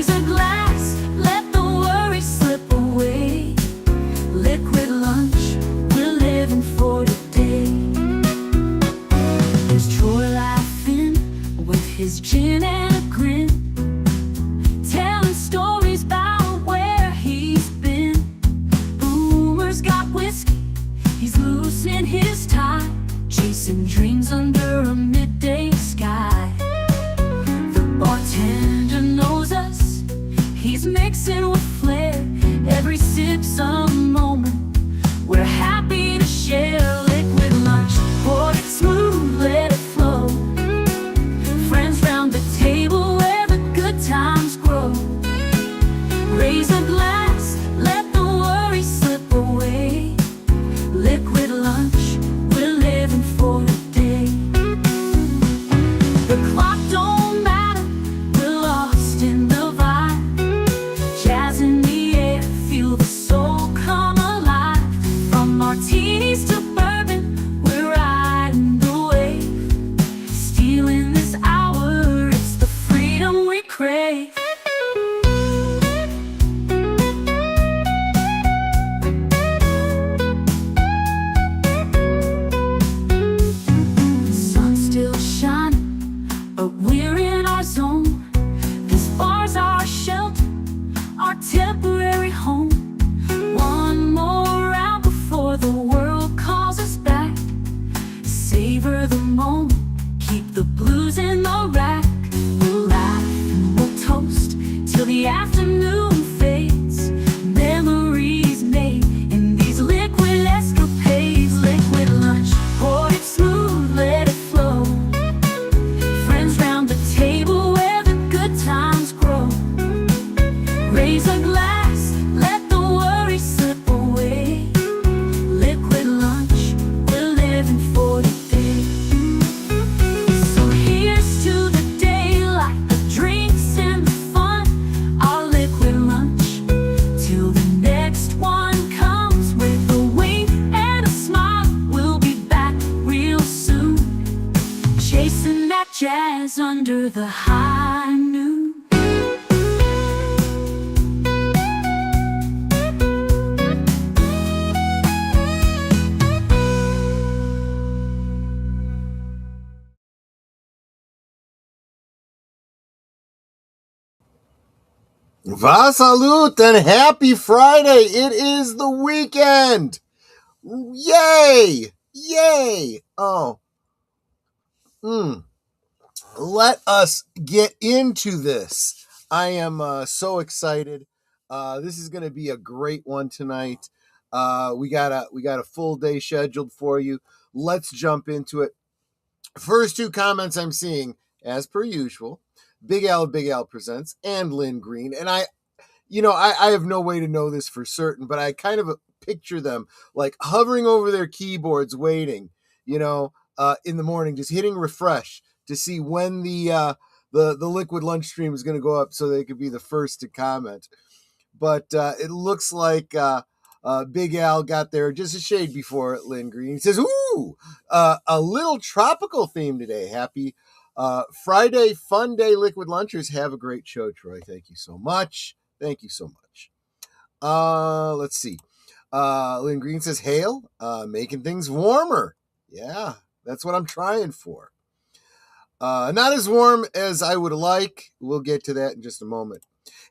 Raise a glass, let the worries slip away. Liquid lunch, we're living for today. There's Troy laughing with his gin and a grin, telling stories about where he's been. Boomer's got whiskey, he's loosening his tie, chasing dreams under a midday sky. The bartender knows us, he's mixing with flair. Every sip's a moment we're happy to share. Liquid lunch, pour it smooth, let it flow. Friends round the table where the good times grow. Raise a glass, let the worries slip away. Liquid lunch, we're living for today. The clock don't matter, we're lost in the vibe. Jazz in the air, feel the soul come alive. From martinis to bourbon, we're riding the wave. Stealing this hour, it's the freedom we crave. Sun's still shining, but we're in our zone. This bar's our shelter, our temporary home. One more round before the world calls us back. Savor the moment, keep the blues in the rack. We'll laugh, we'll toast till the afternoon fades. Memories made in these liquid escapades. Liquid lunch, pour it smooth, let it flow. Friends round the table where the good times grow. Raise a glass, let the worries slip away. Liquid lunch, we're living for today. So here's to the daylight, the drinks and the fun. Our liquid lunch, till the next one comes. With a wink and a smile, we'll be back real soon. Chasing that jazz under the high noon. Va salute and happy Friday. It is the weekend. Yay! Yay! Oh. Let us get into this. I am so excited. This is going to be a great one tonight. We got a full day scheduled for you. Let's jump into it. First two comments I'm seeing, as per usual, Big Al Presents and Lynn Green. And I have no way to know this for certain, but I kind of picture them like hovering over their keyboards, waiting, in the morning, just hitting refresh to see when the liquid lunch stream is going to go up so they could be the first to comment. But it looks like Big Al got there just a shade before Lynn Green. He says, ooh, a little tropical theme today. Happy Friday, fun day, liquid lunchers. Have a great show, Troy. Thank you so much. Thank you so much. Let's see. Lynn Green says, hail, making things warmer. Yeah, that's what I'm trying for. Not as warm as I would like. We'll get to that in just a moment.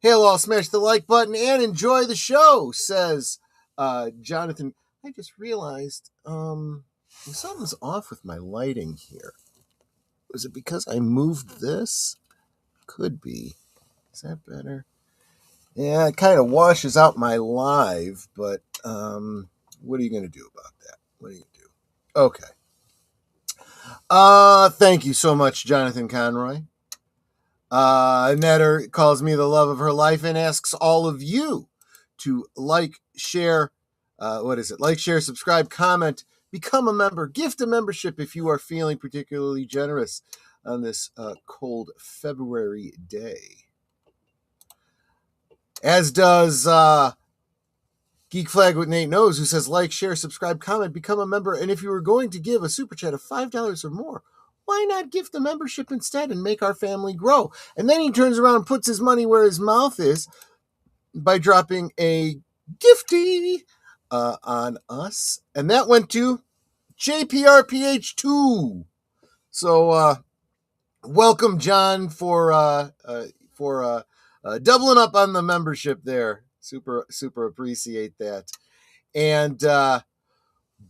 Hail all, smash the like button and enjoy the show, says Jonathan. I just realized something's off with my lighting here. Was it because I moved this? Could be. Is that better? Yeah, it kind of washes out my live, but what are you going to do about that? What are you going to do? Okay. Thank you so much, Jonathan Conroy. Netter calls me the love of her life and asks all of you to like, share, like, share, subscribe, comment, become a member, gift a membership if you are feeling particularly generous on this cold February day. As does Geek Flag with Nate Knows, who says like, share, subscribe, comment, become a member, and if you were going to give a super chat of $5 or more, why not gift the membership instead and make our family grow? And then he turns around and puts his money where his mouth is by dropping a gifty on us. And that went to JPRPH2. So welcome, John, for doubling up on the membership there. Super appreciate that. And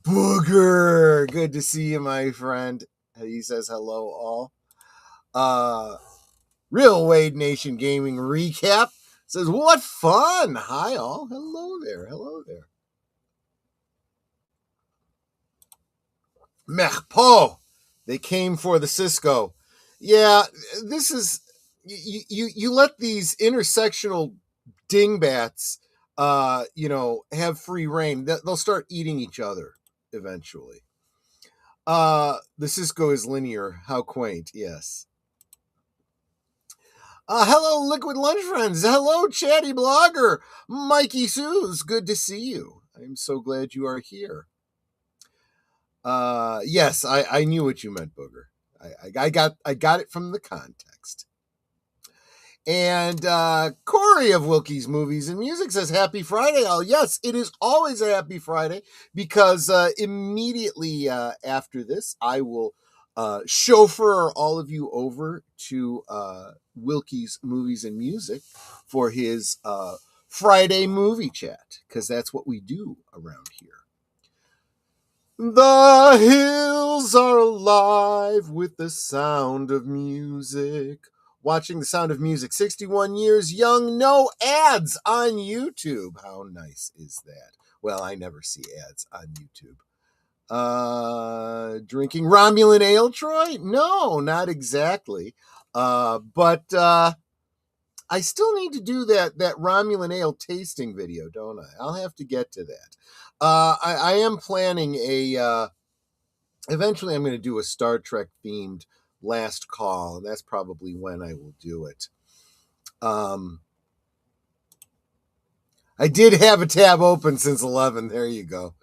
Booger, good to see you, my friend. He says hello all. Real Wade Nation Gaming Recap says, what fun. Hi all. Hello there. Merpo, they came for the Cisco. Yeah, this is you let these intersectional dingbats have free reign. They'll start eating each other eventually. The Cisco is linear. How quaint. Yes. Hello, Liquid Lunch Friends. Hello, Chatty Blogger. Mikey Suze, good to see you. I'm so glad you are here. Yes, I knew what you meant, Booger. I got it from the context. And Corey of Wilkie's Movies and Music says, happy Friday, all. Yes, it is always a happy Friday because immediately after this, I will chauffeur all of you over to Wilkie's Movies and Music for his Friday movie chat, because that's what we do around here. The hills are alive with the sound of music. Watching The Sound of Music, 61 years young, no ads on YouTube. How nice is that? Well, I never see ads on YouTube. Drinking Romulan ale, Troy? No, not exactly. But I still need to do that Romulan ale tasting video, don't I? I'll have to get to that. I am planning eventually I'm going to do a Star Trek themed last call, and that's probably when I will do it. I did have a tab open since 11. There you go.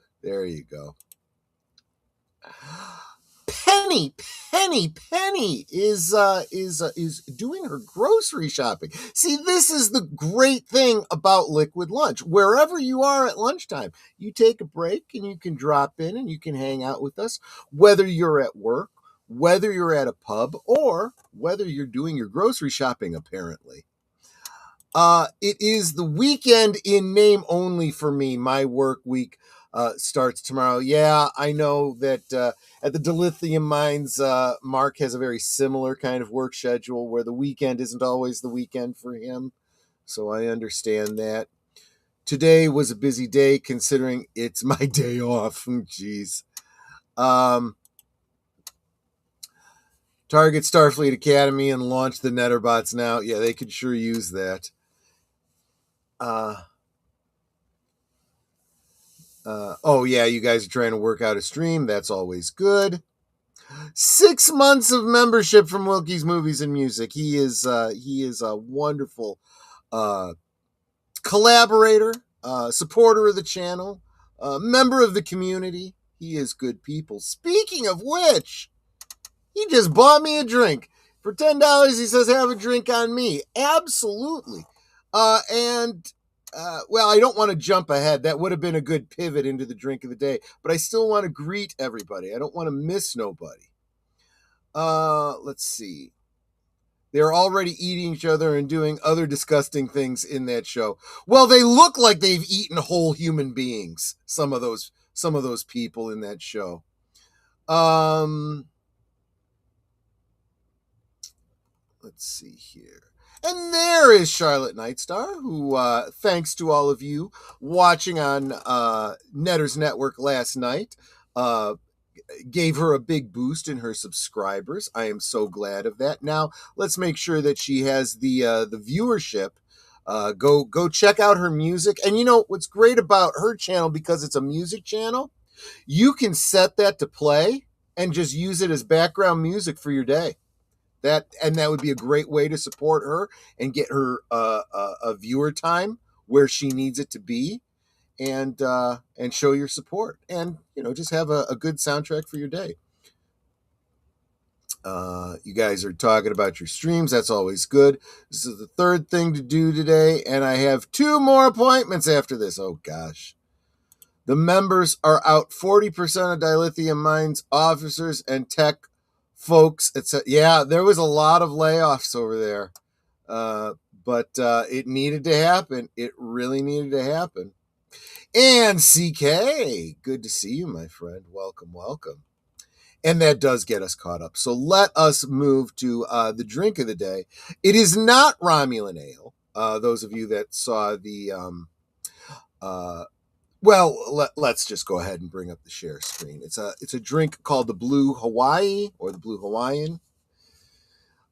Penny is doing her grocery shopping. See, this is the great thing about Liquid Lunch. Wherever you are at lunchtime, you take a break and you can drop in and you can hang out with us, whether you're at work, whether you're at a pub, or whether you're doing your grocery shopping, apparently. It is the weekend in name only for me. My work week starts tomorrow. Yeah, I know that at the Dilithium Mines, Mark has a very similar kind of work schedule where the weekend isn't always the weekend for him. So I understand that. Today was a busy day considering it's my day off. Jeez. Target Starfleet Academy and launch the Netterbots now. Yeah, they could sure use that. Oh yeah, you guys are trying to work out a stream. That's always good. 6 months of membership from Wilkie's Movies and Music. He is a wonderful collaborator, supporter of the channel, member of the community. He is good people. Speaking of which, he just bought me a drink. For $10, he says, have a drink on me. Absolutely. Well, I don't want to jump ahead. That would have been a good pivot into the drink of the day. But I still want to greet everybody. I don't want to miss nobody. Let's see. They're already eating each other and doing other disgusting things in that show. Well, they look like they've eaten whole human beings. Some of those people in that show. Let's see here. And there is Charlotte Nightstar, who, thanks to all of you watching on Netter's Network last night, gave her a big boost in her subscribers. I am so glad of that. Now, let's make sure that she has the viewership. Go check out her music. And you know what's great about her channel, because it's a music channel, you can set that to play and just use it as background music for your day. That would be a great way to support her and get her a viewer time where she needs it to be, and show your support, and just have a good soundtrack for your day. You guys are talking about your streams. That's always good. This is the third thing to do today, and I have 2 more appointments after this. Oh, gosh. The members are out 40% of Dilithium Mines officers and tech folks, etc. Yeah, there was a lot of layoffs over there, but it needed to happen. It really needed to happen. And CK, good to see you, my friend. Welcome, welcome. And that does get us caught up. So let us move to the drink of the day. It is not Romulan Ale. Those of you that saw the, let's just go ahead and bring up the share screen. It's a drink called the Blue Hawaii or the Blue Hawaiian.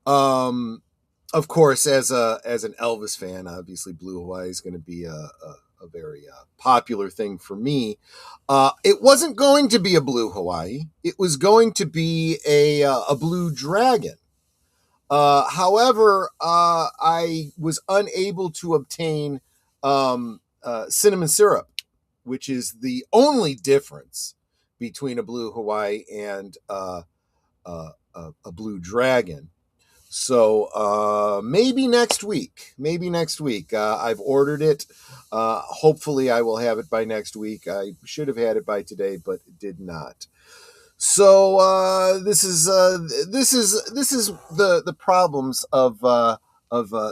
Of course, as an Elvis fan, obviously Blue Hawaii is going to be a very popular thing for me. It wasn't going to be a Blue Hawaii. It was going to be a Blue Dragon. However, I was unable to obtain cinnamon syrup, which is the only difference between a Blue Hawaii and a Blue Dragon. So maybe next week. I've ordered it. Hopefully I will have it by next week. I should have had it by today, but did not. So this is the problems of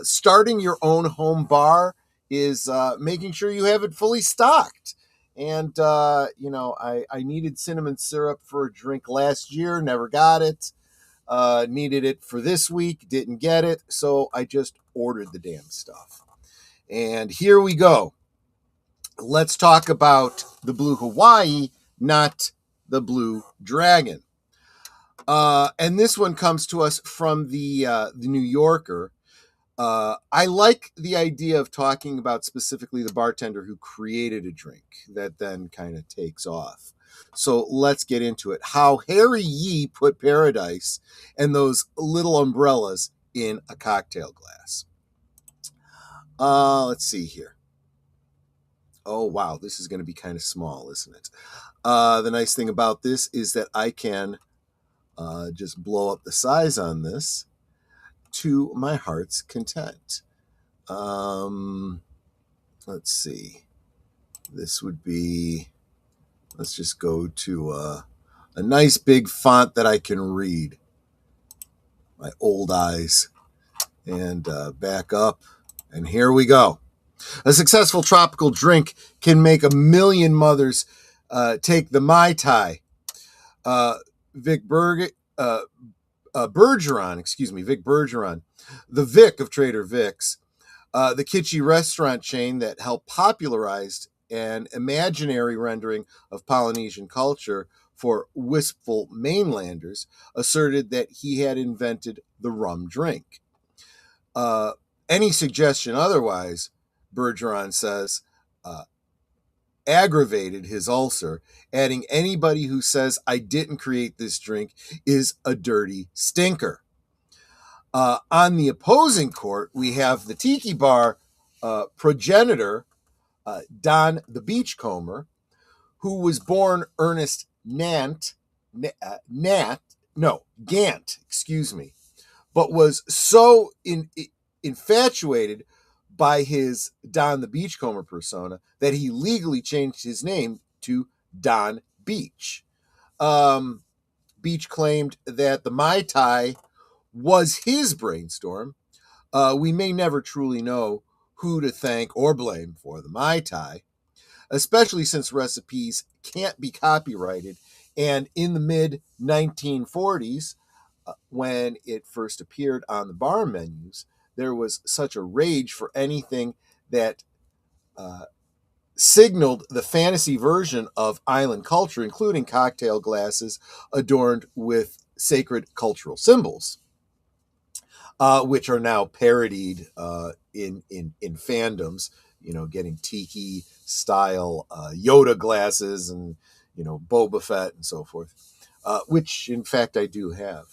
starting your own home bar is making sure you have it fully stocked. And I needed cinnamon syrup for a drink last year, never got it. Needed it for this week, didn't get it, so I just ordered the damn stuff. And here we go. Let's talk about the Blue Hawaii, not the Blue Dragon. And this one comes to us from the New Yorker. I like the idea of talking about specifically the bartender who created a drink that then kind of takes off. So let's get into it. How Harry Yee put paradise and those little umbrellas in a cocktail glass. Let's see here. Oh, wow. This is going to be kind of small, isn't it? The nice thing about this is that I can just blow up the size on this to my heart's content. Let's see. This would be... Let's just go to a nice big font that I can read. My old eyes. And back up. And here we go. A successful tropical drink can make a million mothers take the Mai Tai. Vic Bergeron, Vic Bergeron, the Vic of Trader Vic's, the kitschy restaurant chain that helped popularize an imaginary rendering of Polynesian culture for wistful mainlanders, asserted that he had invented the rum drink. Any suggestion otherwise, Bergeron says, aggravated his ulcer, adding anybody who says I didn't create this drink is a dirty stinker. On the opposing court, we have the tiki bar progenitor, Don the Beachcomber, who was born Ernest Gant, but was so infatuated by his Don the Beachcomber persona that he legally changed his name to Don Beach. Beach claimed that the Mai Tai was his brainstorm. We may never truly know who to thank or blame for the Mai Tai, especially since recipes can't be copyrighted. And in the mid-1940s, when it first appeared on the bar menus, there was such a rage for anything that signaled the fantasy version of island culture, including cocktail glasses adorned with sacred cultural symbols, which are now parodied in fandoms, getting tiki style Yoda glasses and, Boba Fett and so forth, which in fact I do have.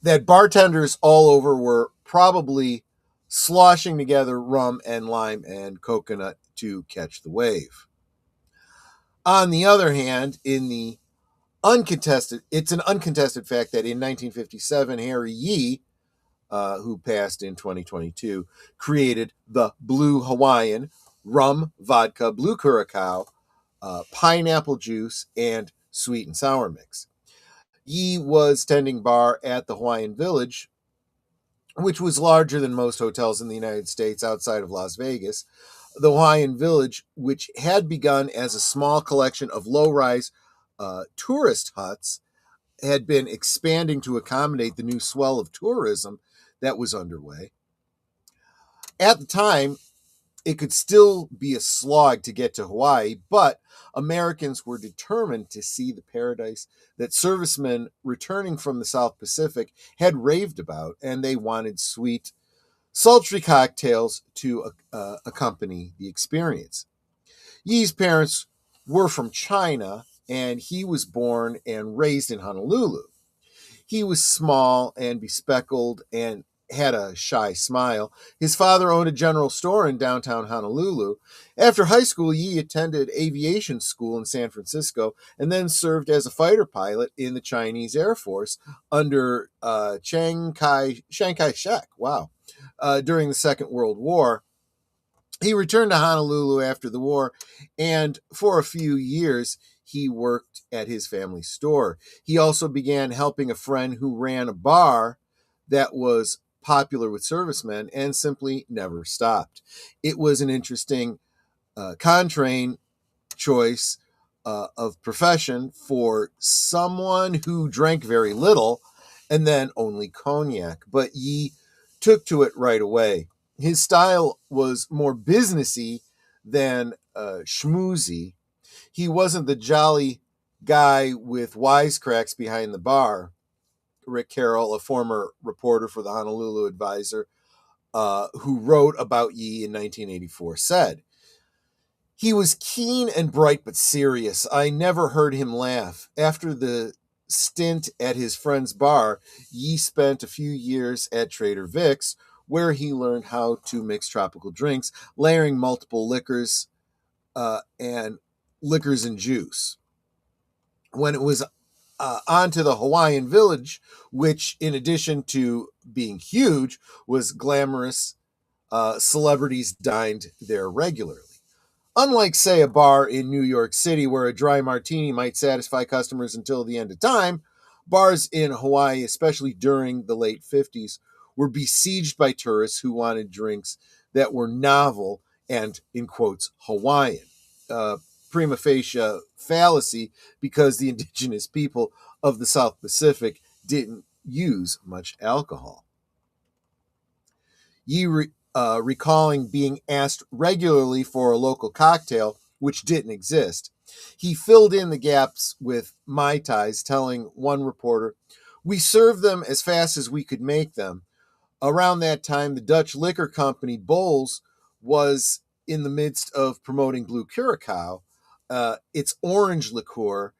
That bartenders all over were probably sloshing together rum and lime and coconut to catch the wave. On the other hand, in the It's an uncontested fact that in 1957, Harry Yee, who passed in 2022, created the Blue Hawaiian, rum, vodka, Blue Curaçao, pineapple juice, and sweet and sour mix. Yee was tending bar at the Hawaiian Village, which was larger than most hotels in the United States outside of Las Vegas. The Hawaiian Village, which had begun as a small collection of low-rise tourist huts, had been expanding to accommodate the new swell of tourism that was underway. At the time, it could still be a slog to get to Hawaii, but Americans were determined to see the paradise that servicemen returning from the South Pacific had raved about, and they wanted sweet, sultry cocktails to accompany the experience. Yee's parents were from China, and he was born and raised in Honolulu. He was small and bespectacled and had a shy smile. His father owned a general store in downtown Honolulu. After high school, Yee attended aviation school in San Francisco and then served as a fighter pilot in the Chinese Air Force under Chiang Kai-shek. Wow. During the Second World War. He returned to Honolulu after the war, and for a few years, he worked at his family store. He also began helping a friend who ran a bar that was popular with servicemen and simply never stopped. It was an interesting contrain choice of profession for someone who drank very little and then only cognac, but Yee took to it right away. His style was more businessy than schmoozy. He wasn't the jolly guy with wisecracks behind the bar. Rick Carroll, a former reporter for the Honolulu Advisor, who wrote about Yee in 1984, said, "He was keen and bright but serious. I never heard him laugh. After the stint at his friend's bar, Yee spent a few years at Trader Vic's, where he learned how to mix tropical drinks, layering multiple liquors and juice. When it was on to the Hawaiian Village, which, in addition to being huge, was glamorous, celebrities dined there regularly. Unlike, say, a bar in New York City where a dry martini might satisfy customers until the end of time, bars in Hawaii, especially during the late 50s, were besieged by tourists who wanted drinks that were novel and, in quotes, Hawaiian. Prima facie fallacy, because the indigenous people of the South Pacific didn't use much alcohol. Yee recalling being asked regularly for a local cocktail, which didn't exist. He filled in the gaps with Mai Tais, telling one reporter, "We served them as fast as we could make them." Around that time, the Dutch liquor company Bols was in the midst of promoting Blue Curaçao, its orange liqueur,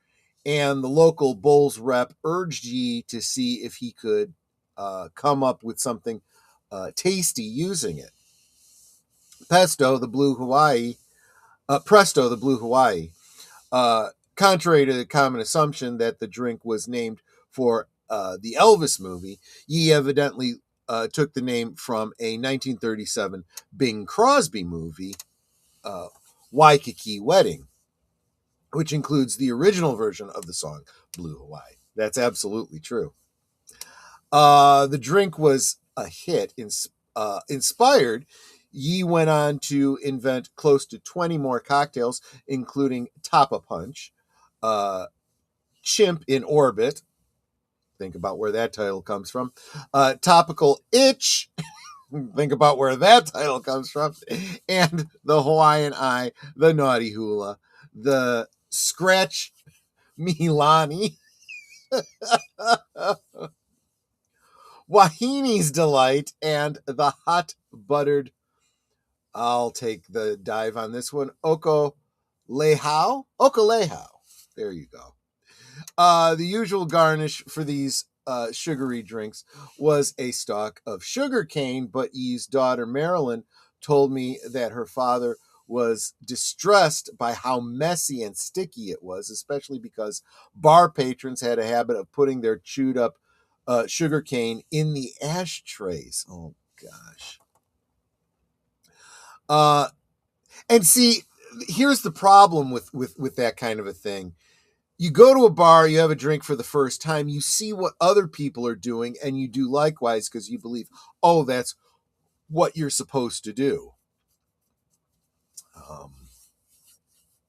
and the local Bols rep urged Yee to see if he could come up with something tasty using it. Presto, the Blue Hawaii. Contrary to the common assumption that the drink was named for the Elvis movie, Yee evidently took the name from a 1937 Bing Crosby movie, Waikiki Wedding, which includes the original version of the song Blue Hawaii. That's absolutely true. The drink was a hit. Inspired, Yee went on to invent close to 20 more cocktails, including Tapa Punch, Chimp in Orbit. Think about where that title comes from. Topical Itch. Think about where that title comes from. And the Hawaiian Eye, the Naughty Hula, the Scratch Milani, Wahini's Delight, and the Hot Buttered, I'll take the dive on this one, Oko Lehau. There you go. The usual garnish for these sugary drinks was a stalk of sugar cane, but Yee's daughter Marilyn told me that her father was distressed by how messy and sticky it was, especially because bar patrons had a habit of putting their chewed up sugar cane in the ashtrays. Oh gosh. And see, here's the problem with that kind of a thing. You go to a bar, you have a drink for the first time, you see what other people are doing, and you do likewise because you believe, oh, that's what you're supposed to do.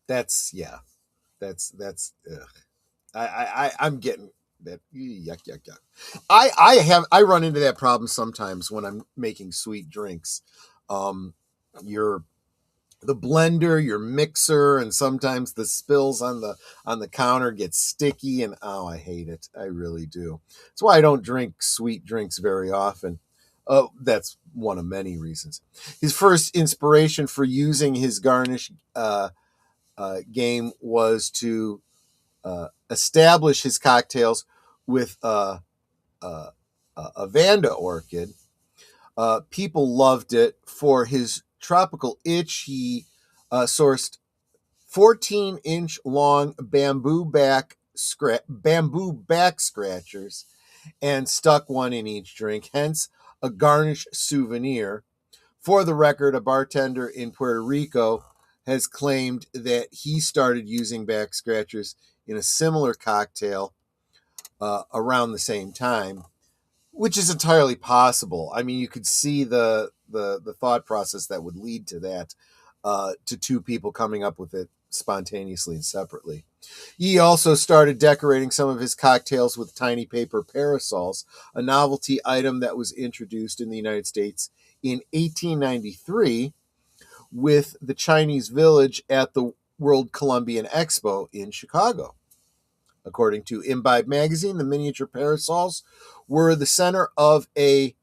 That's ugh. I'm getting that yuck yuck yuck. I run into that problem sometimes when I'm making sweet drinks. Your the blender, your mixer, and sometimes the spills on the counter get sticky, and oh, I hate it. I really do. That's why I don't drink sweet drinks very often. That's one of many reasons. His first inspiration for using his garnish game was to establish his cocktails with a Vanda orchid. People loved it for his tropical itch. He sourced 14-inch long bamboo back scratchers and stuck one in each drink, hence a garnish souvenir. For the record, a bartender in Puerto Rico has claimed that he started using back scratchers in a similar cocktail around the same time, which is entirely possible. I mean, you could see the thought process that would lead to that, to two people coming up with it spontaneously and separately. He also started decorating some of his cocktails with tiny paper parasols, a novelty item that was introduced in the United States in 1893 with the Chinese Village at the World Columbian Expo in Chicago. According to Imbibe magazine, the miniature parasols were the center of a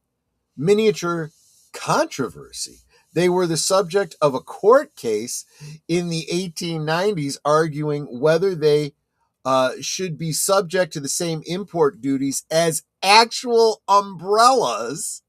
miniature controversy. They were the subject of a court case in the 1890s arguing whether they should be subject to the same import duties as actual umbrellas,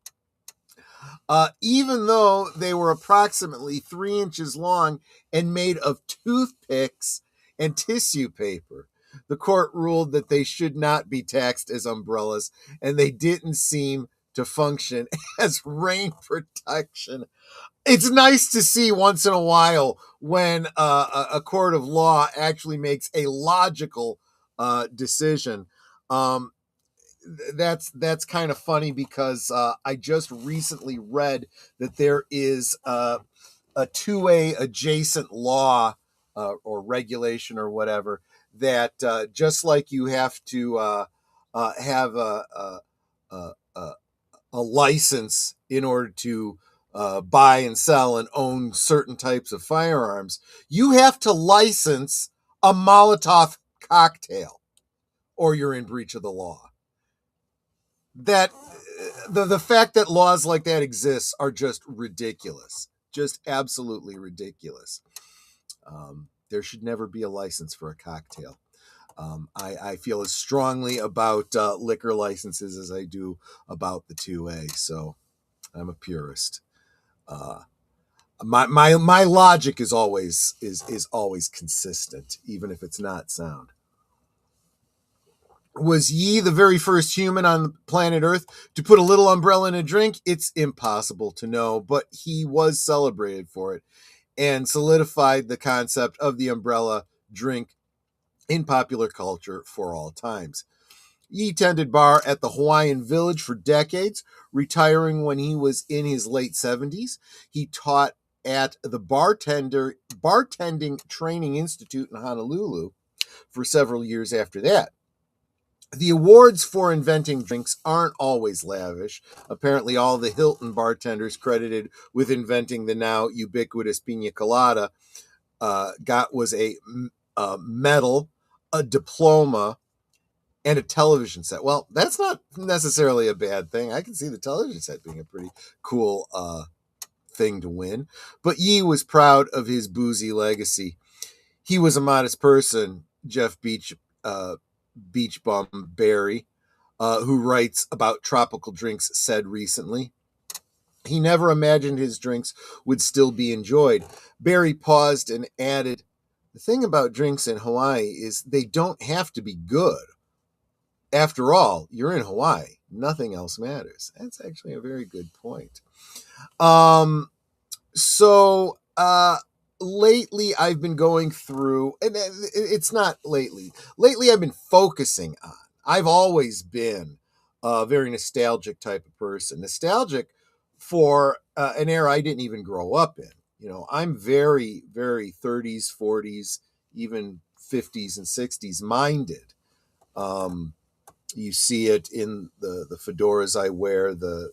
even though they were approximately 3 inches long and made of toothpicks and tissue paper. The court ruled that they should not be taxed as umbrellas, and they didn't seem to function as rain protection. It's nice to see once in a while when a court of law actually makes a logical decision. That's kind of funny because I just recently read that there is a 2A adjacent law or regulation or whatever that just like you have to have a license in order to buy and sell and own certain types of firearms, you have to license a Molotov cocktail or you're in breach of the law. That the fact that laws like that exist are just ridiculous, just absolutely ridiculous. There should never be a license for a cocktail. I feel as strongly about liquor licenses as I do about the 2A, so I'm a purist. My logic is always consistent, even if it's not sound. Was Yi the very first human on the planet Earth to put a little umbrella in a drink? It's impossible to know, but he was celebrated for it and solidified the concept of the umbrella drink in popular culture for all times. Yi tended bar at the Hawaiian Village for decades, retiring when he was in his late 70s. He taught at the Bartending Training Institute in Honolulu for several years after that. The awards for inventing drinks aren't always lavish. Apparently, all the Hilton bartenders credited with inventing the now ubiquitous pina colada was a medal, a diploma, and a television set. Well, that's not necessarily a bad thing. I can see the television set being a pretty cool thing to win. But Yi was proud of his boozy legacy. He was a modest person, Jeff Beach Bum Barry, who writes about tropical drinks, said recently. He never imagined his drinks would still be enjoyed. Barry paused and added, "The thing about drinks in Hawaii is they don't have to be good. After all, you're in Hawaii. Nothing else matters." That's actually a very good point. So lately I've been going through, and it's not lately. Lately I've been focusing on. I've always been a very nostalgic type of person. Nostalgic for an era I didn't even grow up in. You know, I'm very, very 30s, 40s, even 50s and 60s minded. You see it in the fedoras I wear, the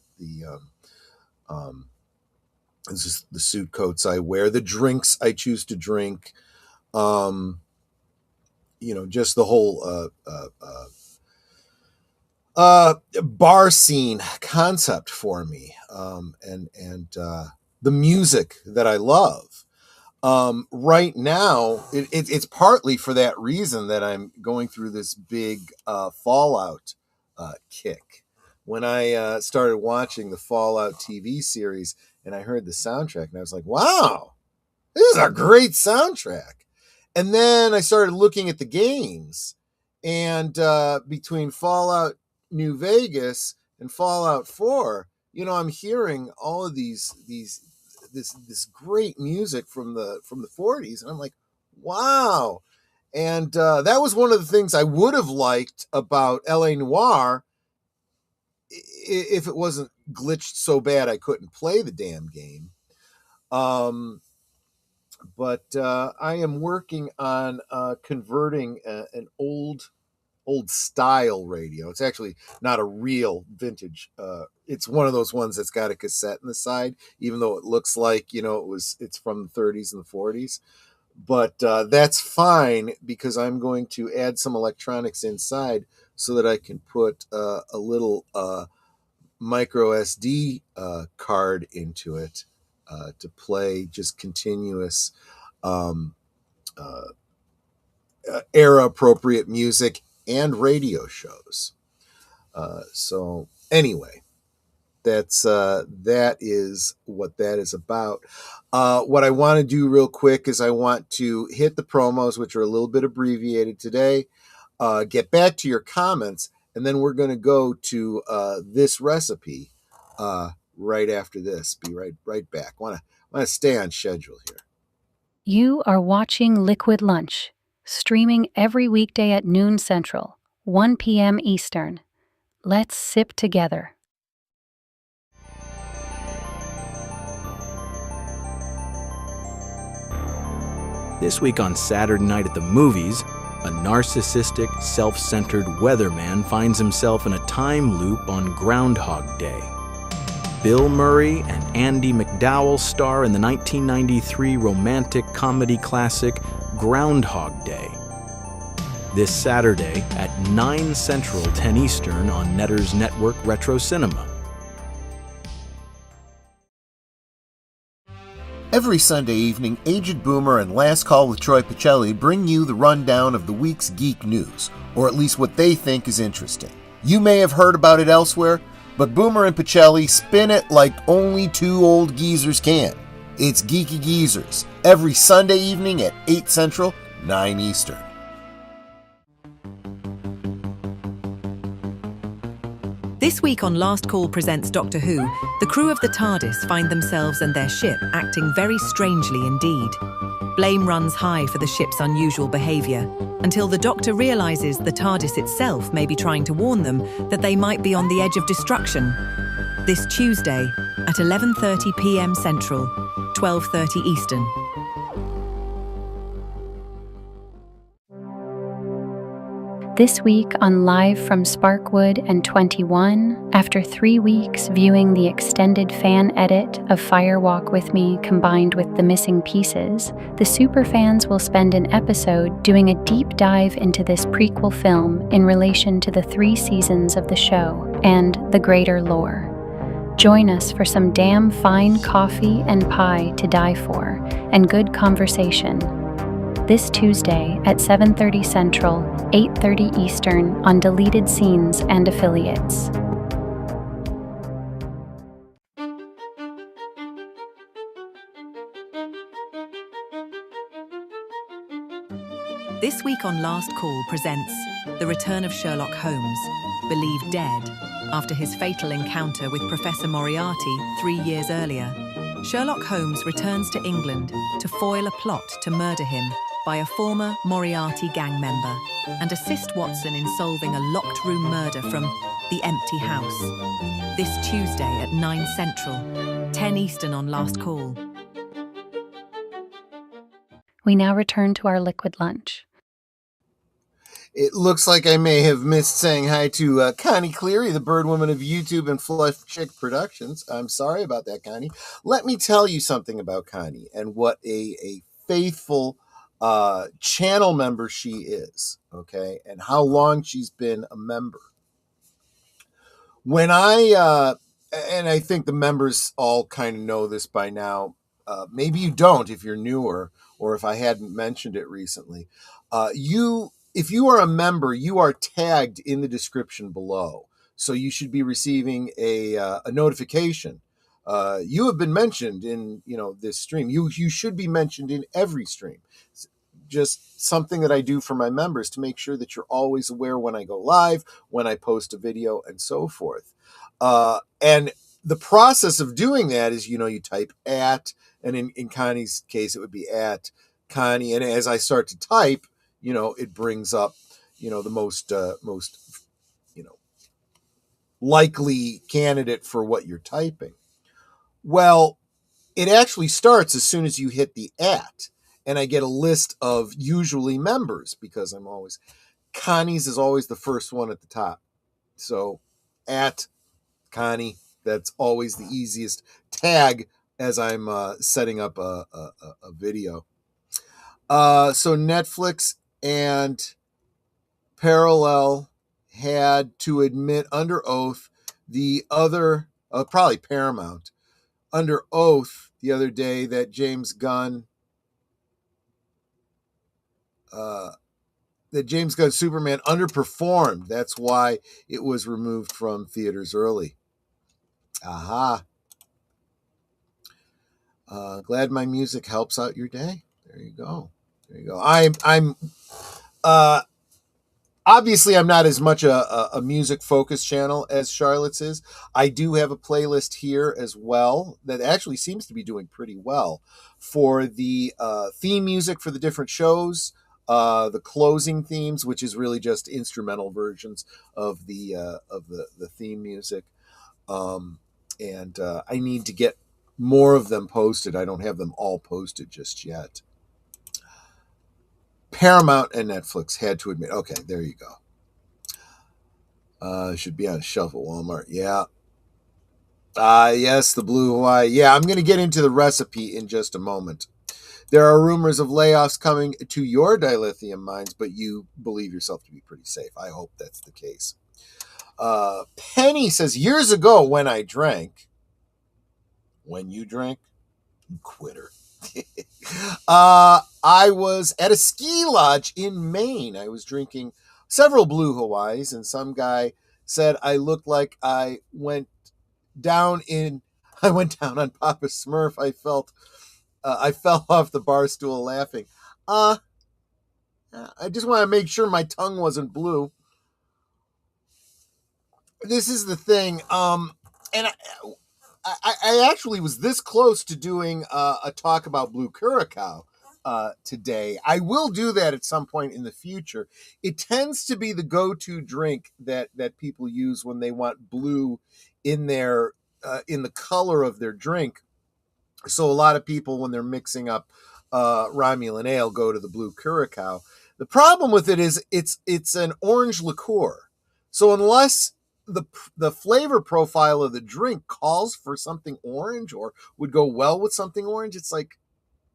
suit coats I wear, the drinks I choose to drink, just the whole bar scene concept for me, and the music that I love. Right now, it's partly for that reason that I'm going through this big Fallout kick. When I started watching the Fallout TV series and I heard the soundtrack, and I was like, wow, this is a great soundtrack. And then I started looking at the games, and between Fallout New Vegas and Fallout 4, I'm hearing all of this great music from the 40s, and I'm like, wow. And that was one of the things I would have liked about LA Noire if it wasn't glitched so bad I couldn't play the damn game. But I am working on converting an old style radio. It's actually not a real vintage. It's one of those ones that's got a cassette in the side, even though it looks like, it's from the 30s and the 40s. But that's fine, because I'm going to add some electronics inside so that I can put a little micro SD card into it to play just continuous era appropriate music and radio shows. So anyway, that is what that is about. What I want to do real quick is I want to hit the promos, which are a little bit abbreviated today, get back to your comments, and then we're going to go to this recipe right after this. Be right back. Want to stay on schedule here. You are watching Liquid Lunch, streaming every weekday at noon Central, 1 p.m. Eastern. Let's sip together. This week on Saturday Night at the Movies, a narcissistic, self-centered weatherman finds himself in a time loop on Groundhog Day. Bill Murray and Andie MacDowell star in the 1993 romantic comedy classic Groundhog Day. This Saturday at 9 Central, 10 Eastern on Netter's network Retro Cinema. Every Sunday evening, Aged Boomer and Last Call with Troy Pacelli bring you the rundown of the week's geek news, or at least what they think is interesting. You may have heard about it elsewhere, but Boomer and Pacelli spin it like only two old geezers can. It's Geeky Geezers, every Sunday evening at 8 Central, 9 Eastern. This week on Last Call Presents Doctor Who, the crew of the TARDIS find themselves and their ship acting very strangely indeed. Blame runs high for the ship's unusual behaviour, until the Doctor realises the TARDIS itself may be trying to warn them that they might be on the edge of destruction. This Tuesday at 11:30 p.m. Central, 12:30 Eastern. This week on Live from Sparkwood and 21, after 3 weeks viewing the extended fan edit of Firewalk with Me combined with The Missing Pieces, the superfans will spend an episode doing a deep dive into this prequel film in relation to the 3 seasons of the show and the greater lore. Join us for some damn fine coffee and pie to die for, and good conversation. This Tuesday at 7:30 Central, 8:30 Eastern on Deleted Scenes and Affiliates. This week on Last Call presents the return of Sherlock Holmes, believed dead after his fatal encounter with Professor Moriarty 3 years earlier. Sherlock Holmes returns to England to foil a plot to murder him by a former Moriarty gang member and assist Watson in solving a locked room murder from the empty house. This Tuesday at 9 Central, 10 Eastern on Last Call. We now return to our liquid lunch. It looks like I may have missed saying hi to Connie Cleary, the bird woman of YouTube and Fluff Chick Productions. I'm sorry about that, Connie. Let me tell you something about Connie and what a faithful channel member she is, okay, and how long she's been a member. When and I think the members all kind of know this by now, maybe you don't if you're newer or if I hadn't mentioned it recently, if you are a member, you are tagged in the description below. So you should be receiving a notification. You have been mentioned in this stream. You should be mentioned in every stream. It's just something that I do for my members to make sure that you're always aware when I go live, when I post a video, and so forth. And the process of doing that is, you type at, and in Connie's case, it would be at Connie. And as I start to type, it brings up, the most likely candidate for what you're typing. Well, it actually starts as soon as you hit the at, and I get a list of usually members because Connie's is always the first one at the top. So at Connie, that's always the easiest tag as I'm setting up a video. So Netflix and Parallel had to admit under oath the other, probably Paramount, under oath the other day that James Gunn Superman underperformed. That's why it was removed from theaters early. Aha. Glad my music helps out your day. There you go. I'm obviously I'm not as much a music focused channel as Charlotte's is. I do have a playlist here as well that actually seems to be doing pretty well for the theme music for the different shows, the closing themes, which is really just instrumental versions of the theme music. And I need to get more of them posted. I don't have them all posted just yet. Paramount and Netflix had to admit. Okay, there you go. Should be on a shelf at Walmart. Yeah. Yes, the Blue Hawaii. Yeah, I'm going to get into the recipe in just a moment. There are rumors of layoffs coming to your dilithium mines, but you believe yourself to be pretty safe. I hope that's the case. Penny says, years ago when I drank. When you drank? You quitter. I was at a ski lodge in Maine. I was drinking several Blue Hawaiis, and some guy said I looked like I went down on Papa Smurf. I fell off the bar stool laughing. I just want to make sure my tongue wasn't blue. This is the thing. And I actually was this close to doing a talk about Blue Curaçao today. I will do that at some point in the future. It tends to be the go-to drink that people use when they want blue in their in the color of their drink. So a lot of people, when they're mixing up Romulan ale, go to the Blue Curaçao. The problem with it is it's an orange liqueur. So unless the flavor profile of the drink calls for something orange or would go well with something orange, it's like,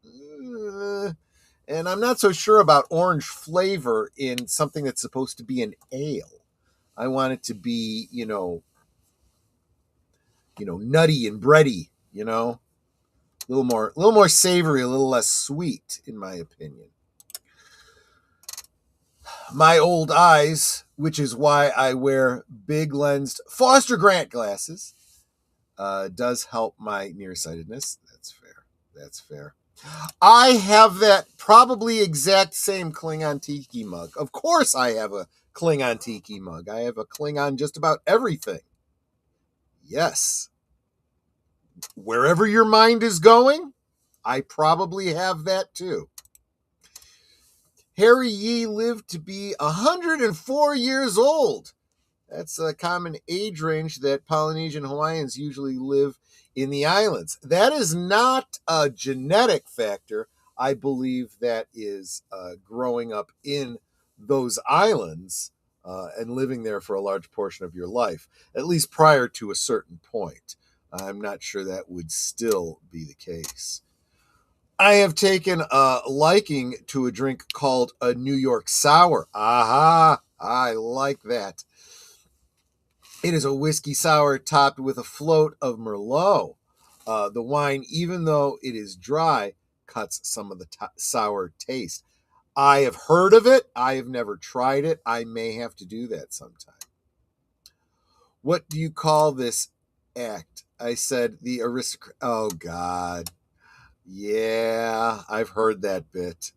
and I'm not so sure about orange flavor in something that's supposed to be an ale. I want it to be, nutty and bready, a little more savory, a little less sweet, in my opinion. My old eyes, which is why I wear big lensed Foster Grant glasses, does help my nearsightedness. That's fair. I have that probably exact same Klingon tiki mug. Of course I have a Klingon tiki mug. I have a Klingon just about everything. Yes. Wherever your mind is going, I probably have that too. Harry Yee lived to be 104 years old. That's a common age range that Polynesian Hawaiians usually live in the islands. That is not a genetic factor. I believe that is growing up in those islands and living there for a large portion of your life, at least prior to a certain point. I'm not sure that would still be the case. I have taken a liking to a drink called a New York Sour. Aha, I like that. It is a whiskey sour topped with a float of Merlot. The wine, even though it is dry, cuts some of the sour taste. I have heard of it. I have never tried it. I may have to do that sometime. What do you call this act? I said the aristocrat. Oh, God. Yeah, I've heard that bit.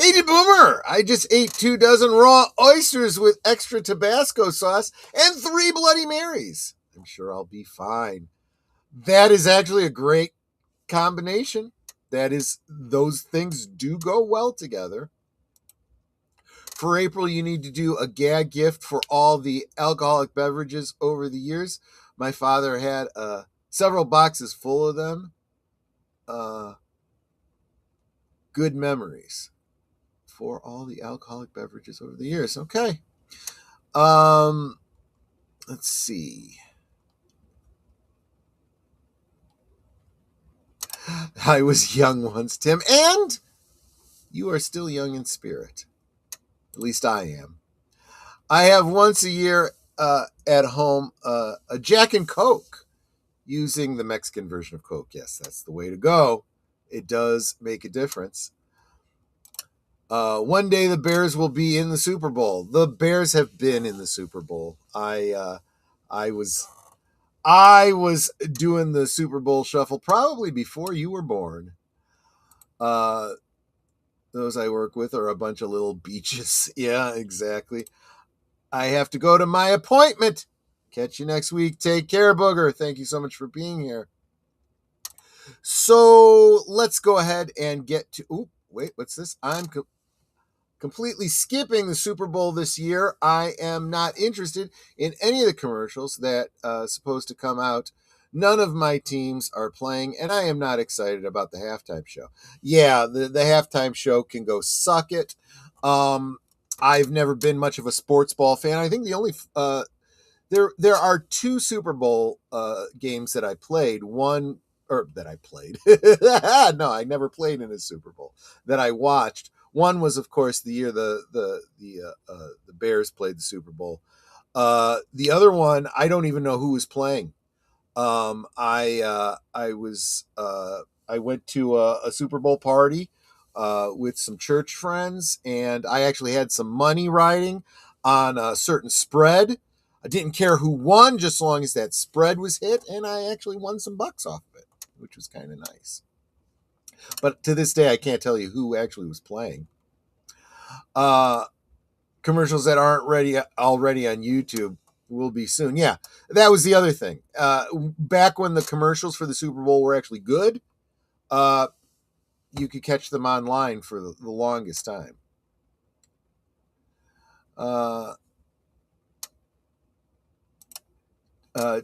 Agent Boomer, I just ate 2 dozen raw oysters with extra Tabasco sauce and 3 Bloody Marys. I'm sure I'll be fine. That is actually a great combination. Those things do go well together. For April, you need to do a gag gift for all the alcoholic beverages over the years. My father had several boxes full of them. Good memories for all the alcoholic beverages over the years. Okay. Let's see. I was young once, Tim, and you are still young in spirit. At least I am. I have once a year at home a Jack and Coke using the Mexican version of Coke. Yes, that's the way to go. It does make a difference. One day the Bears will be in the Super Bowl. The Bears have been in the Super Bowl. I was doing the Super Bowl shuffle probably before you were born. Those I work with are a bunch of little beaches. Yeah, exactly. I have to go to my appointment. Catch you next week. Take care, Booger. Thank you so much for being here. So let's go ahead and get to... Oh, wait, what's this? I'm completely skipping the Super Bowl this year. I am not interested in any of the commercials that supposed to come out. None of my teams are playing, and I am not excited about the halftime show. Yeah, the halftime show can go suck it. I've never been much of a sports ball fan. I think the only there are 2 Super Bowl games that I played. No, I never played in a Super Bowl. That I watched. One was, of course, the year the Bears played the Super Bowl. The other one, I don't even know who was playing. I went to a Super Bowl party with some church friends, and I actually had some money riding on a certain spread. I didn't care who won, just as long as that spread was hit, and I actually won some bucks off of it, which was kind of nice. But to this day, I can't tell you who actually was playing. Commercials that aren't already on YouTube will be soon. Yeah, that was the other thing. Back when the commercials for the Super Bowl were actually good, you could catch them online for the longest time.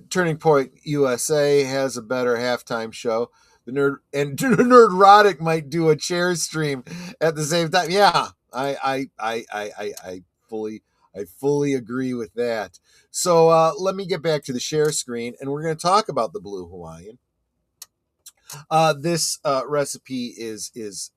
Turning Point USA has a better halftime show. The Nerdrotic might do a chair stream at the same time. Yeah, I fully agree with that. So let me get back to the share screen, and we're going to talk about the Blue Hawaiian. This recipe is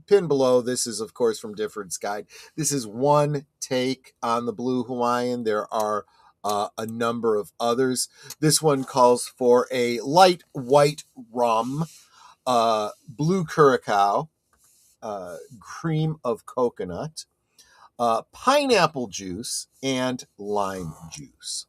pinned below. This is, of course, from Difford's Guide. This is one take on the Blue Hawaiian. There are a number of others. This one calls for a light white rum, Blue Curaçao, cream of coconut, pineapple juice, and lime juice.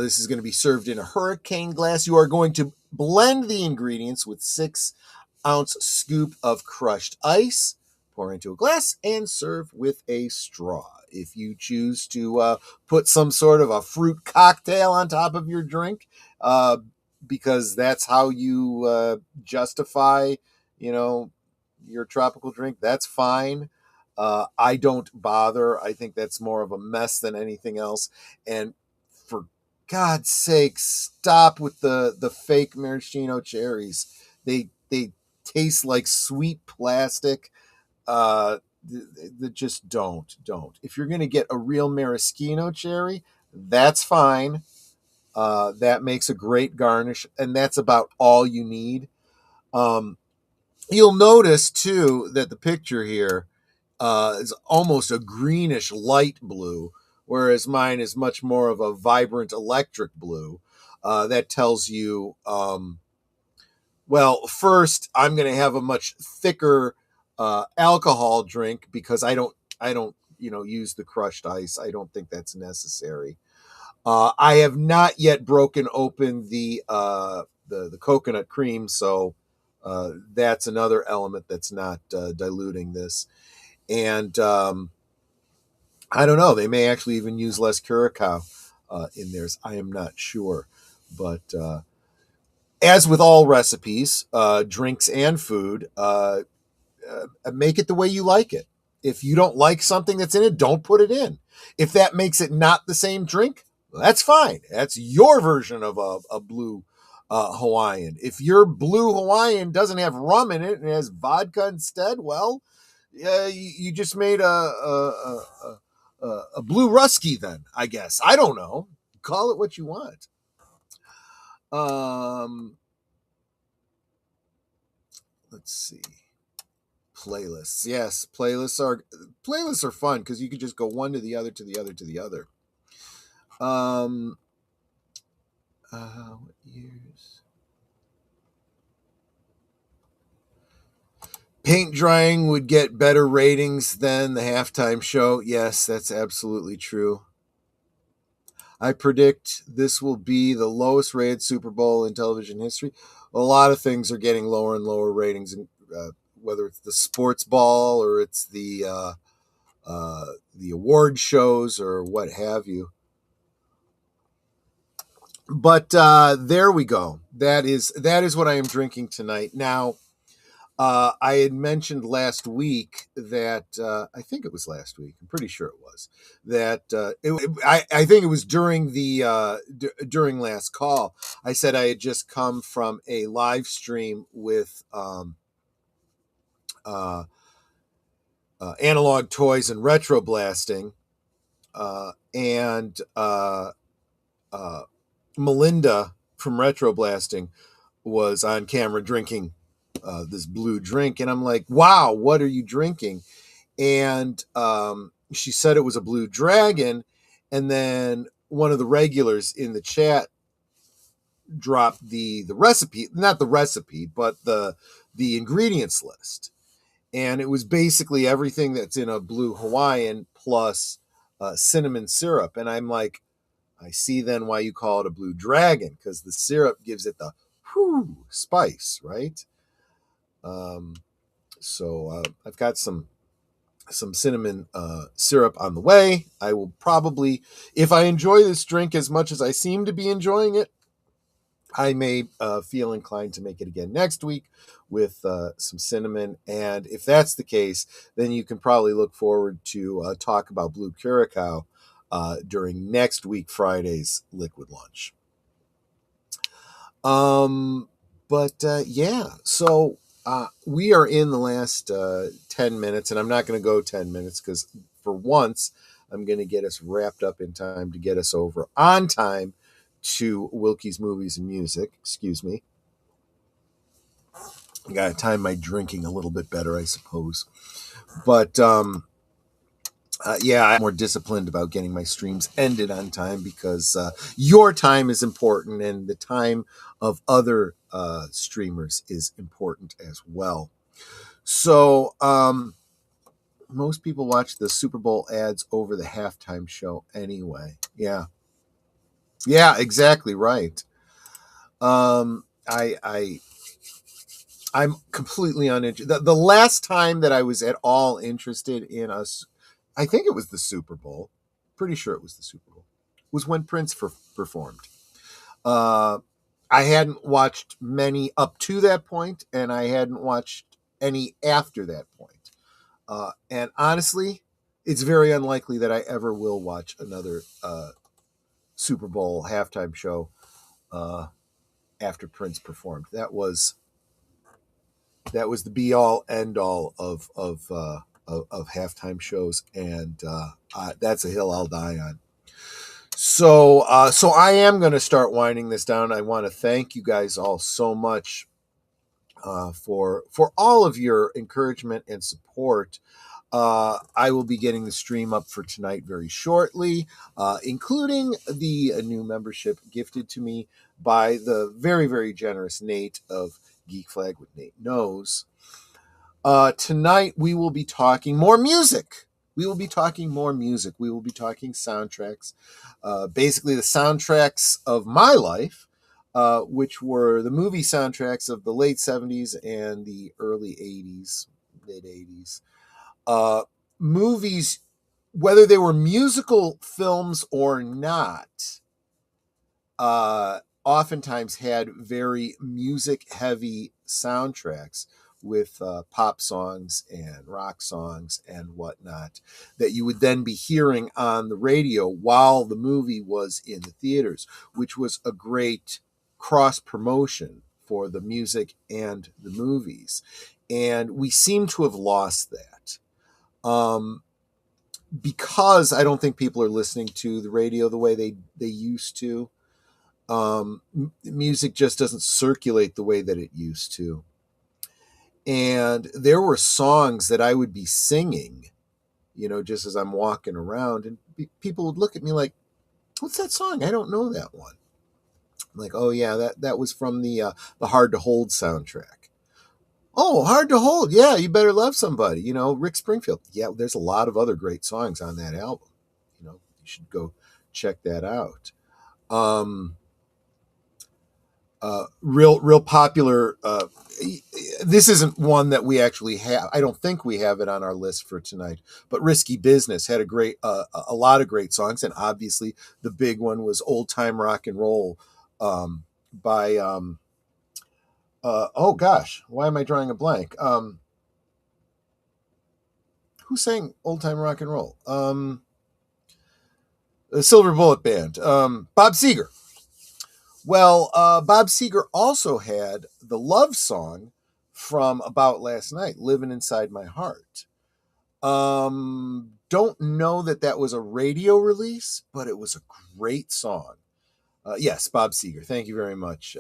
This is going to be served in a hurricane glass. You are going to blend the ingredients with 6-ounce scoop of crushed ice, pour into a glass, and serve with a straw. If you choose to put some sort of a fruit cocktail on top of your drink, because that's how you justify, your tropical drink, that's fine. I don't bother. I think that's more of a mess than anything else. And for God's sake, stop with the fake maraschino cherries. They taste like sweet plastic. Just don't. If you're gonna get a real maraschino cherry, that's fine. That makes a great garnish, and that's about all you need. You'll notice too that the picture here is almost a greenish light blue, whereas mine is much more of a vibrant electric blue. That tells you, well, first I'm going to have a much thicker alcohol drink because I don't use the crushed ice. I don't think that's necessary. I have not yet broken open the coconut cream, so that's another element that's not diluting this. And I don't know, they may actually even use less Curacao in theirs. I am not sure. But as with all recipes, drinks and food, make it the way you like it. If you don't like something that's in it, don't put it in. If that makes it not the same drink, that's fine. That's your version of a blue Hawaiian. If your blue Hawaiian doesn't have rum in it and has vodka instead, well, you just made a blue Rusky then, I guess. I don't know. Call it what you want. Let's see. Playlists. Yes, playlists are fun because you could just go one to the other, to the other, to the other. What years? Paint drying would get better ratings than the halftime show. Yes, that's absolutely true. I predict this will be the lowest rated Super Bowl in television history. A lot of things are getting lower and lower ratings, and whether it's the sports ball or it's the award shows or what have you. But there we go. That is what I am drinking tonight. Now, I had mentioned last week that I think it was last week. I'm pretty sure it was that. I think it was during the during last call. I said I had just come from a live stream with Analog Toys and Retro Blasting, and Melinda from Retro Blasting was on camera drinking this blue drink, and I'm like, wow, what are you drinking? And she said it was a Blue Dragon, and then one of the regulars in the chat dropped the recipe, not the recipe, but the ingredients list, and it was basically everything that's in a blue Hawaiian plus cinnamon syrup. And I'm like, I see then why you call it a Blue Dragon, because the syrup gives it the spice, right? So I've got some cinnamon syrup on the way. I will probably, if I enjoy this drink as much as I seem to be enjoying it, I may feel inclined to make it again next week with some cinnamon. And if that's the case, then you can probably look forward to talk about Blue Curaçao during next week Friday's Liquid Lunch. Yeah, so we are in the last 10 minutes, and I'm not going to go 10 minutes because for once I'm going to get us wrapped up in time to get us over on time to Wilkie's Movies and Music. Excuse me. I got to time my drinking a little bit better, I suppose. But yeah, I'm more disciplined about getting my streams ended on time because your time is important, and the time of other streamers is important as well. So most people watch the Super Bowl ads over the halftime show anyway. Yeah. Yeah, exactly right. Um, I'm completely uninterested. The last time that I was at all interested in us, I think it was the Super Bowl. Pretty sure it was the Super Bowl. Was when Prince performed. Uh, I hadn't watched many up to that point, and I hadn't watched any after that point. And honestly, it's very unlikely that I ever will watch another Super Bowl halftime show uh, after Prince performed. That was the be all end all of halftime shows, and that's a hill I'll die on. So I am going to start winding this down. I want to thank you guys all so much for all of your encouragement and support. I will be getting the stream up for tonight very shortly, including the new membership gifted to me by the very, very generous Nate of Geek Flag with Nate Knows. Tonight we will be talking more music. We will be talking soundtracks. Basically, the soundtracks of my life, which were the movie soundtracks of the late 70s and the early 80s, mid 80s. Movies, whether they were musical films or not, oftentimes had very music-heavy soundtracks with pop songs and rock songs and whatnot that you would then be hearing on the radio while the movie was in the theaters, which was a great cross-promotion for the music and the movies. And we seem to have lost that. Because I don't think people are listening to the radio the way they used to. Music just doesn't circulate the way that it used to. And there were songs that I would be singing, just as I'm walking around, and people would look at me like, "What's that song? I don't know that one." I'm like, "Oh yeah, that was from the Hard to Hold soundtrack." Oh, Hard to Hold. Yeah, You Better Love Somebody. Rick Springfield. Yeah, there's a lot of other great songs on that album. You should go check that out. Real popular. This isn't one that we actually have. I don't think we have it on our list for tonight. But Risky Business had a lot of great songs, and obviously the big one was Old Time Rock and Roll by. Oh gosh, why am I drawing a blank? Who sang Old Time Rock and Roll? The Silver Bullet Band. Bob Seger. Well, Bob Seger also had the love song from About Last Night, Living Inside My Heart. Don't know that was a radio release, but it was a great song. Yes, Bob Seger. Thank you very much,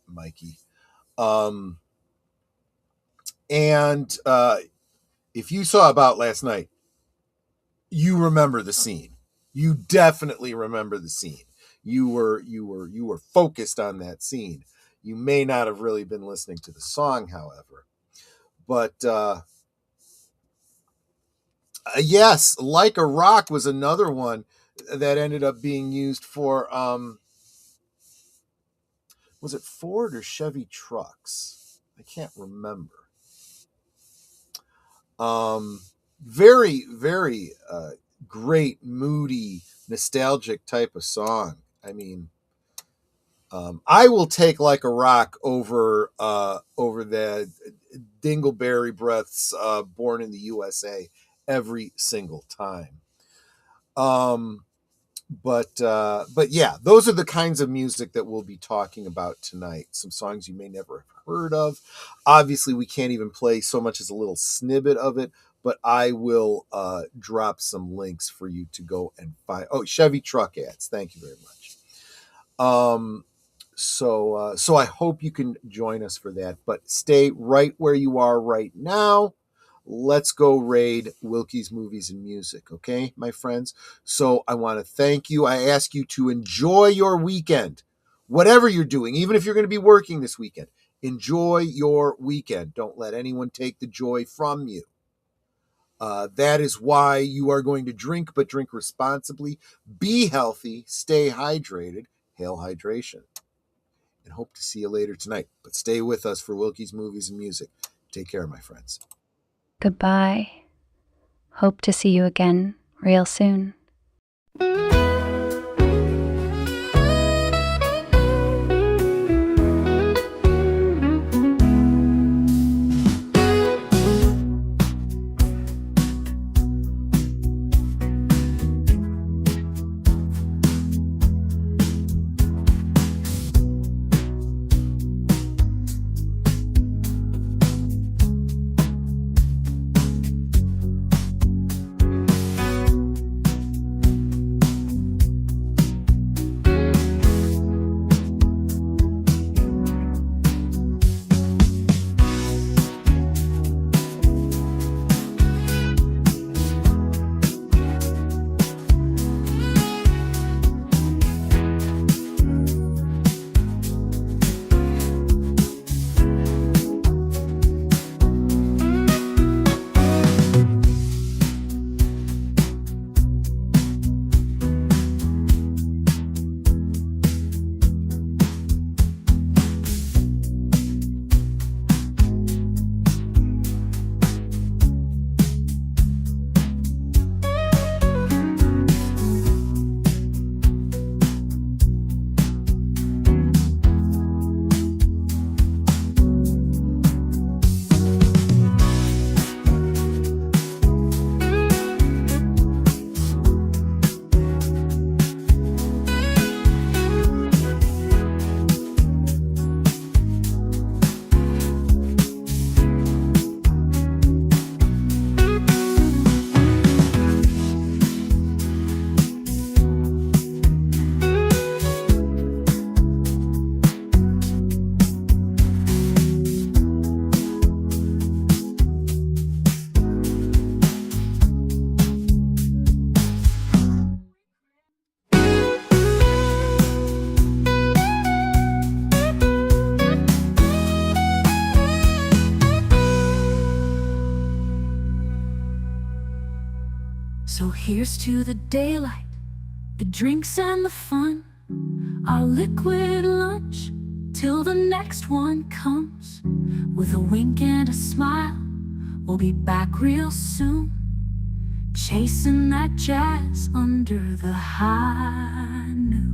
Mikey. And if you saw About Last Night, you remember the scene. You definitely remember the scene. You were focused on that scene. You may not have really been listening to the song, however. But yes, Like a Rock was another one that ended up being used for was it Ford or Chevy trucks? I can't remember. Very, very great, moody, nostalgic type of song. I mean, I will take Like a Rock over the Dingleberry Breath's Born in the USA every single time. But yeah, those are the kinds of music that we'll be talking about tonight. Some songs you may never have heard of. Obviously, we can't even play so much as a little snippet of it, but I will drop some links for you to go and find. Oh, Chevy truck ads. Thank you very much. So I hope you can join us for that, but stay right where you are right now. Let's go raid Wilkie's Movies and Music, okay, my friends? So I want to thank you. I ask you to enjoy your weekend, whatever you're doing, even if you're going to be working this weekend. Enjoy your weekend. Don't let anyone take the joy from you. That is why you are going to drink, but drink responsibly. Be healthy, stay hydrated. Hail hydration. And hope to see you later tonight. But stay with us for Wilkie's Movies and Music. Take care, my friends. Goodbye. Hope to see you again real soon. So here's to the daylight, the drinks and the fun, our liquid lunch, till the next one comes. With a wink and a smile, we'll be back real soon, chasing that jazz under the high noon.